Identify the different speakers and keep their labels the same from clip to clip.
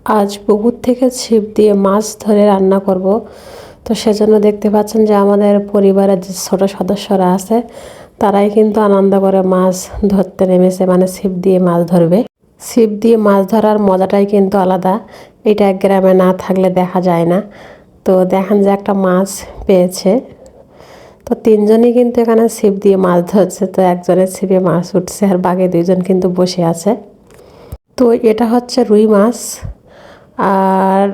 Speaker 1: আজ পুকুর থেকে ছিপ দিয়ে মাছ ধরে রান্না করব। তো সেজন্য দেখতে পাচ্ছেন যে আমাদের পরিবারের যে ছোট সদস্যরা আছে তারাই কিন্তু আনন্দ করে মাছ ধরতে নেমেছে, মানে ছিপ দিয়ে মাছ ধরবে। ছিপ দিয়ে মাছ ধরার মজাটাই কিন্তু আলাদা, এটা গ্রামে না থাকলে দেখা যায় না। তো দেখেন যে একটা মাছ পেয়েছে, তো তিনজনই কিন্তু এখানে ছিপ দিয়ে মাছ ধরছে। তো একজনের ছিপে মাছ উঠছে আর বাকি দুইজন কিন্তু বসে আছে। তো এটা হচ্ছে রুই মাছ। আর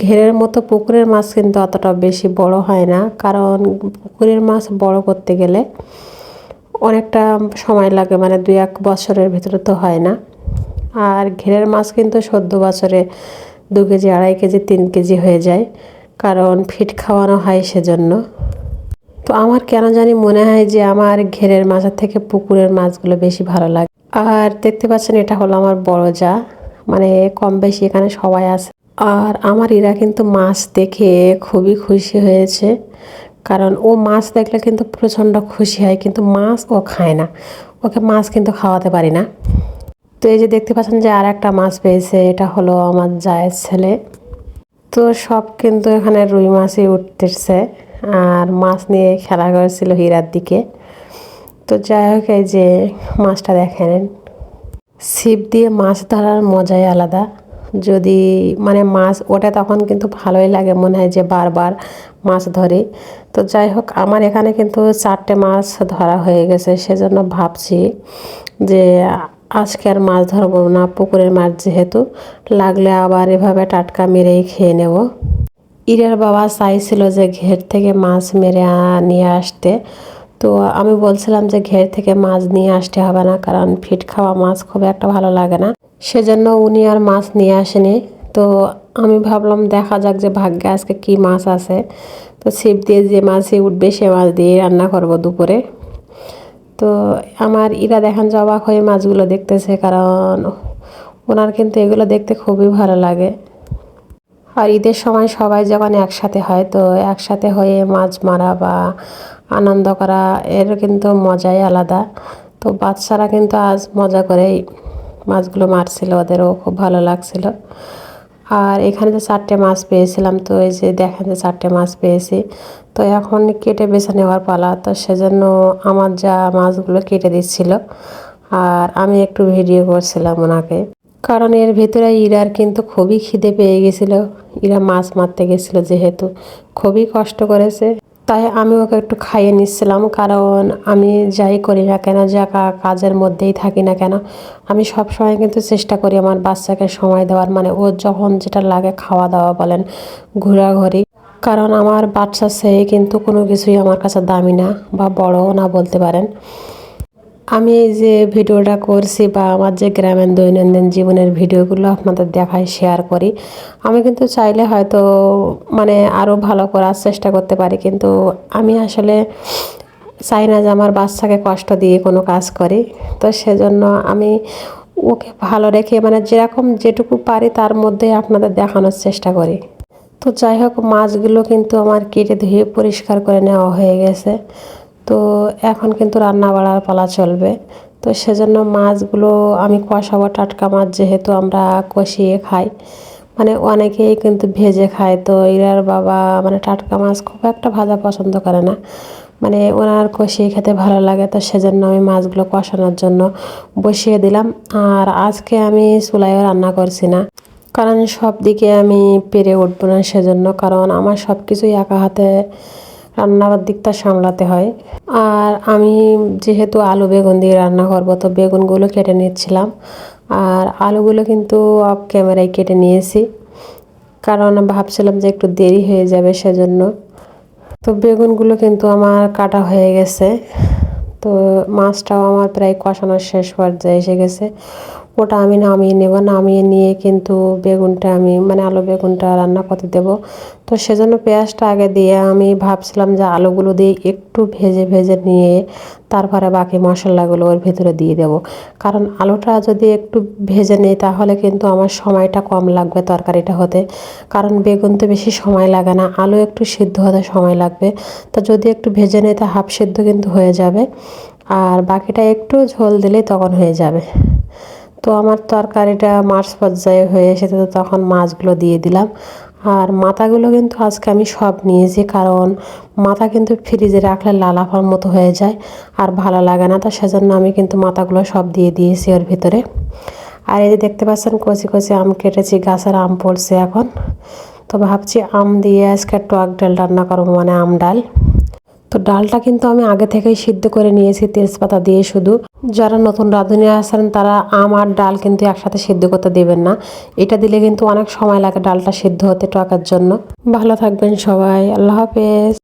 Speaker 1: ঘেরের মতো পুকুরের মাছ কিন্তু অতটা বেশি বড় হয় না, কারণ পুকুরের মাছ বড় করতে গেলে অনেকটা সময় লাগে, মানে 2-1 বছরের ভিতরে তো হয় না। আর ঘেরের মাছ কিন্তু 14 বছরে 2 কেজি, 2.5 কেজি, 3 কেজি হয়ে যায়, কারণ ফিট খাওয়ানো হয় সেজন্য। তো আমার কেন জানি মনে হয় যে আমার ঘেরের মাছের থেকে পুকুরের মাছগুলো বেশি ভালো লাগে। আর দেখতে পাচ্ছেন এটা হলো আমার বড় যা, মানে কম বেশি এখানে সবাই আছে। আর আমার এরা কিন্তু মাছ দেখে খুবই খুশি হয়েছে, কারণ ও মাছ দেখলে কিন্তু প্রচণ্ড খুশি হয়, কিন্তু মাছ ও খায় না, ওকে মাছ কিন্তু খাওয়াতে পারি না। তো এই যে দেখতে পাচ্ছেন যে আর একটা মাছ পেয়েছে, এটা হলো আমার জায়ের ছেলে। তো সব কিন্তু এখানে রুই মাছই উঠতেছে আর মাছ নিয়ে খেলা করছিল হীরার দিকে। তো যাই হোক, এই যে মাছটা দেখেন, ছিপ দিয়ে মাছ ধরার মজাই আলাদা। যদি মানে মাছ ওঠে তখন কিন্তু ভালোই লাগে, মনে হয় যে বারবার মাছ ধরি। তো যাই হোক, আমার এখানে কিন্তু 4টে মাছ ধরা হয়ে গেছে, সেজন্য ভাবছি যে আজকে আর মাছ ধরবো না, পুকুরের মাছ যেহেতু, লাগলে আবার এভাবে টাটকা মেরেই খেয়ে নেব। ইরার বাবা চাইছিল যে ঘের থেকে মাছ মেরে নিয়ে আসতে। তো আমি বলছিলাম যে ঘের থেকে মাছ নিয়ে আসতে হবে না, কারণ ফিট খাওয়া মাছ খুব একটা ভালো লাগে না, সেজন্য উনি আর মাছ নিয়ে আসেনি। তো আমি ভাবলাম দেখা যাক যে ভাগ্যে আজকে কি মাছ আছে। তো ছিপ দিয়ে যে মাছই উঠবে সে মাছ দিয়ে রান্না করব দুপুরে। তো আমার ইরা দেখেন যে অবাক হয়ে মাছগুলো দেখতেছে, কারণ ওনার কিন্তু এগুলো দেখতে খুবই ভালো লাগে। আর ঈদের সময় সবাই যখন একসাথে হয়, তো একসাথে হয়ে মাছ মারা বা আনন্দ করা, এর কিন্তু মজাই আলাদা। তো বাচ্চারা কিন্তু আজ মজা করেই মাছগুলো মারছিল, ওদেরও খুব ভালো লাগছিল। আর এখানে যে 4টে মাছ পেয়েছিলাম, তো এই যে দেখেন যে 4টে মাছ পেয়েছি। তো এখন কেটে বেছে নেওয়ার পালা, তো সেজন্য আমার যা মাছগুলো কেটে দিচ্ছিল আর আমি একটু ভিডিও করছিলাম ওনাকে, কারণ এর ভিতরে ইরার কিন্তু খুবই খিদে পেয়ে গেছিল। ইরা মাছ মারতে গেছিল যেহেতু, খুবই কষ্ট করেছে, তাই আমি ওকে একটু খাইয়ে নিচ্ছিলাম। কারণ আমি যাই করি না কেন, যা কাজের মধ্যেই থাকি না কেন, আমি সব সময় কিন্তু চেষ্টা করি আমার বাচ্চাকে সময় দেওয়ার, মানে ও যখন যেটা লাগে, খাওয়া দাওয়া বলেন, ঘোরাঘুরি। কারণ আমার বাচ্চা চেয়ে কিন্তু কোনো কিছুই আমার কাছে দামি না বা বড়ও না বলতে পারেন। আমি এই যে ভিডিওটা করছি বা আমার যে গ্রামের দৈনন্দিন জীবনের ভিডিওগুলো আপনাদের দেখাই, শেয়ার করি, আমি কিন্তু চাইলে হয়তো মানে আরও ভালো করার চেষ্টা করতে পারি, কিন্তু আমি আসলে চাই না যে আমার বাচ্চাকে কষ্ট দিয়ে কোনো কাজ করি। তো সেজন্য আমি ওকে ভালো রেখে, মানে যেরকম যেটুকু পারি তার মধ্যে আপনাদের দেখানোর চেষ্টা করি। তো যাই হোক, মাছগুলো কিন্তু আমার কেটে ধুয়ে পরিষ্কার করে নেওয়া হয়ে গেছে। তো এখন কিন্তু রান্না বাড়ার পালা চলবে। তো সেজন্য মাছগুলো আমি কষাবো, টাটকা মাছ যেহেতু আমরা কষিয়ে খাই, মানে অনেকেই কিন্তু ভেজে খায়। তো ইরার বাবা মানে টাটকা মাছ খুব একটা ভাজা পছন্দ করে না, মানে ওনার কষিয়ে খেতে ভালো লাগে। তো সেজন্য আমি মাছগুলো কষানোর জন্য বসিয়ে দিলাম। আর আজকে আমি চুলায়ও রান্না করছি না, কারণ সব দিকে আমি পেরে উঠবো না সেজন্য, কারণ আমার সব কিছুই একা হাতে রান্নার দিকটা সামলাতে হয়। আর আমি যেহেতু আলু বেগুন দিয়ে রান্না করবো, তো বেগুনগুলো কেটে নিচ্ছিলাম। আর আলুগুলো কিন্তু অফ ক্যামেরায় কেটে নিয়েছি, কারণ ভাবছিলাম যে একটু দেরি হয়ে যাবে সেজন্য। তো বেগুনগুলো কিন্তু আমার কাটা হয়ে গেছে। তো মাছটাও আমার প্রায় কষানোর শেষ পর্যায়ে এসে গেছে, ওটা আমি নামিয়ে নেব। নামিয়ে নিয়ে কিন্তু বেগুনটা আমি মানে আলু বেগুনটা রান্না করতে দেব। তো সেজন্য পেঁয়াজটা আগে দিয়ে আমি ভাবছিলাম যে আলুগুলো দিয়ে একটু ভেজে ভেজে নিয়ে তারপরে বাকি মশলাগুলো ওর ভিতরে দিয়ে দেব, কারণ আলুটা যদি একটু ভেজে নিই তাহলে কিন্তু আমার সময়টা কম লাগবে তরকারিটা হতে। কারণ বেগুন তো বেশি সময় লাগে না, আলু একটু সিদ্ধ হতে সময় লাগবে। তো যদি একটু ভেজে নিই তা হাফ সিদ্ধ কিন্তু হয়ে যাবে, আর বাকিটা একটু ঝোল দিলেই তখন হয়ে যাবে। তো আমার তরকারিটা মাছ পর্যায়ে হয়ে এসেছে, তো তখন মাছগুলো দিয়ে দিলাম। আর মাথাগুলো কিন্তু আজকে আমি সব নিয়েছি, কারণ মাথা কিন্তু ফ্রিজে রাখলে লালাফার মতো হয়ে যায় আর ভালো লাগে না। তো সেজন্য আমি কিন্তু মাথাগুলো সব দিয়ে দিয়েছি ওর ভিতরে। আর এই যে দেখতে পাচ্ছেন কচি কচি আম কেটেছি, গাছের আম পড়ছে এখন। তো ভাবছি আম দিয়ে আজকে টক ডাল রান্না করবো, মানে আম ডাল। তো ডালটা কিন্তু আমি আগে থেকেই সিদ্ধ করে নিয়েছি তেজপাতা দিয়ে শুধু। যারা নতুন রাঁধুনি আছেন তারা আম আর ডাল কিন্তু একসাথে সিদ্ধ করতে দেবেন না, এটা দিলে কিন্তু অনেক সময় লাগে ডালটা সিদ্ধ হতে টকের জন্য। ভালো থাকবেন সবাই, আল্লাহ হাফেজ।